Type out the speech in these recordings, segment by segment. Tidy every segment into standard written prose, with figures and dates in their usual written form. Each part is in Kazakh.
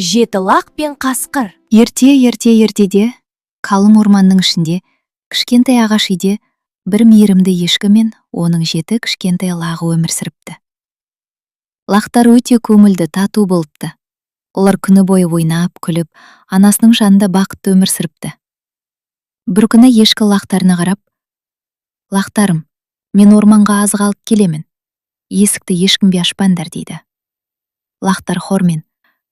Жетілақ пен қасқыр. Ертеде, қалың орманның ішінде, кішкентай ағаш үйде бір мейірімді ешкі мен оның 7 кішкентай лағы өмір сүріпті. Лақтар өте көңілді, тату болыпты. Олар күні бойы ойнап, күліп, анасының жанында бақытты өмір сүріпті. Бір күні ешкі лақтарына қарап: «Лақтарым, мен орманға азық алып келемін. Есікті ешкімге ашпаңдар» дейді. Лақтар хормен: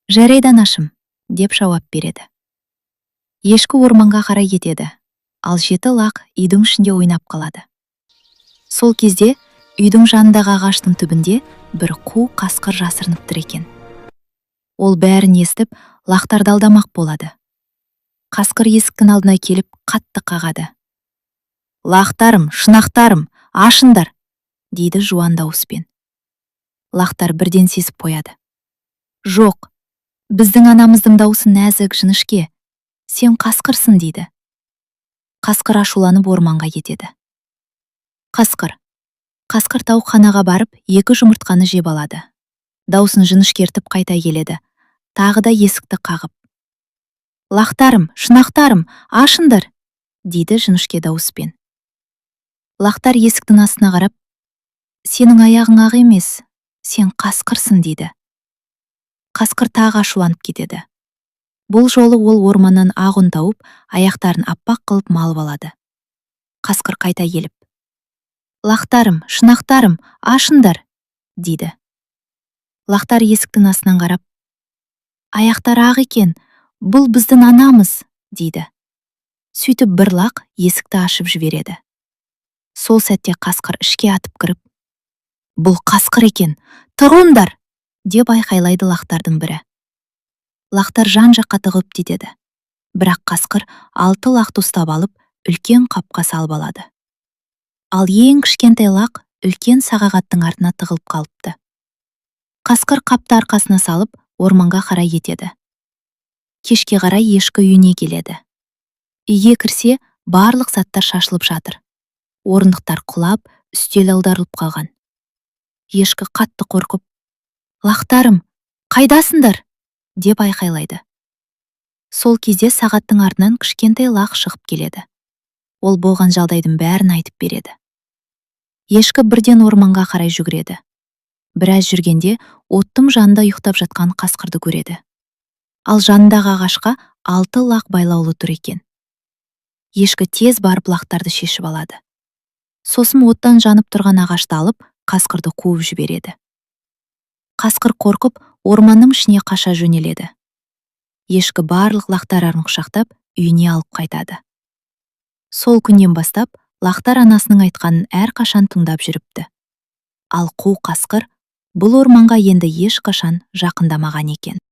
«Жарайды анашым» деп жауап береді. Ешкі орманға қарай кетеді, ал 7 лақ үйдің ішінде ойнап қалады. Сол кезде үйдің жанындағы ағаштың түбінде бір қу қасқыр жасырынып тұр екен. Ол бәрін естіп, лақтарды алдамақ болады. Қасқыр есіктің алдына келіп қатты қағады. «Лақтарым, шынақтарым, ашыңдар» дейді жуан дауыспен. Лақтар бірден сезіп қояды. «Жоқ, біздің анамыздың дауысы нәзік, жіңішке. Сен қасқырсың» дейді. Қасқыр ашуланып орманға кетеді. Қасқыр тауықханаға барып 2 жұмыртқаны жеп алады. Даусын жіңішкертіп қайта келеді. Тағы да есікті қағып: «Лақтарым, шынақтарым, ашыңдар» дейді жіңішке дауыспен. Лақтар есіктің астына қарап: «Сенің аяғың ақ емес, сен қасқырсың» дейді. Қасқыр тағы ашуланып кетеді. Бұл жолы ол орманнан ақ ұн тауып, аяқтарын аппақ қылып малып алады. Қасқыр қайта келіп: «Лақтарым, шынақтарым, ашыңдар» дейді. Лақтар есіктің астынан қарап: «Аяқтар ақ екен, бұл біздің анамыз» дейді. Сөйтіп бір лақ есікті ашып жібереді. Сол сәтте қасқыр ішке атып кіріп: «Бұл қасқыр екен, тұрыңдар» деп айқайлайды лақтардың бірі. Лақтар жан-жаққа тығып кетеді. Бірақ қасқыр 6 лақты ұстап алып, үлкен қапқа салып алады. Ал ең кішкентай лақ үлкен сағағаттың артына тығылып қалыпты. Қасқыр қапты арқасына салып, орманға қарай кетеді. Кешке қарай ешкі үйіне келеді. Үйге кірсе, барлық заттар шашылып жатыр. Орындықтар құлап, үстел аударылып қалған. Ешкі қатты қорқып: «Лақтарым, қайдасыңдар?» деп айқайлайды. Сол кезде сағаттың артынан кішкентай лақ шығып келеді. Ол болған жағдайдың бәрін айтып береді. Ешкі бірден орманға қарай жүгіреді. Біраз жүргенде оттың жанында ұйықтап жатқан қасқырды көреді. Ал жанындағы ағашқа 6 лақ байлаулы тұр екен. Ешкі тез барып лақтарды шешіп алады. Сосын оттан жанып тұрған ағашты алып, қасқырды қуып жібереді. Қасқыр қорқып, орманның ішіне қаша жөнеледі. Ешкі барлық лақтарын құшақтап, үйіне алып қайтады. Сол күннен бастап, лақтар анасының айтқанын әрқашан тыңдап жүріпті. Ал қу қасқыр бұл орманға енді ешқашан жақындамаған екен.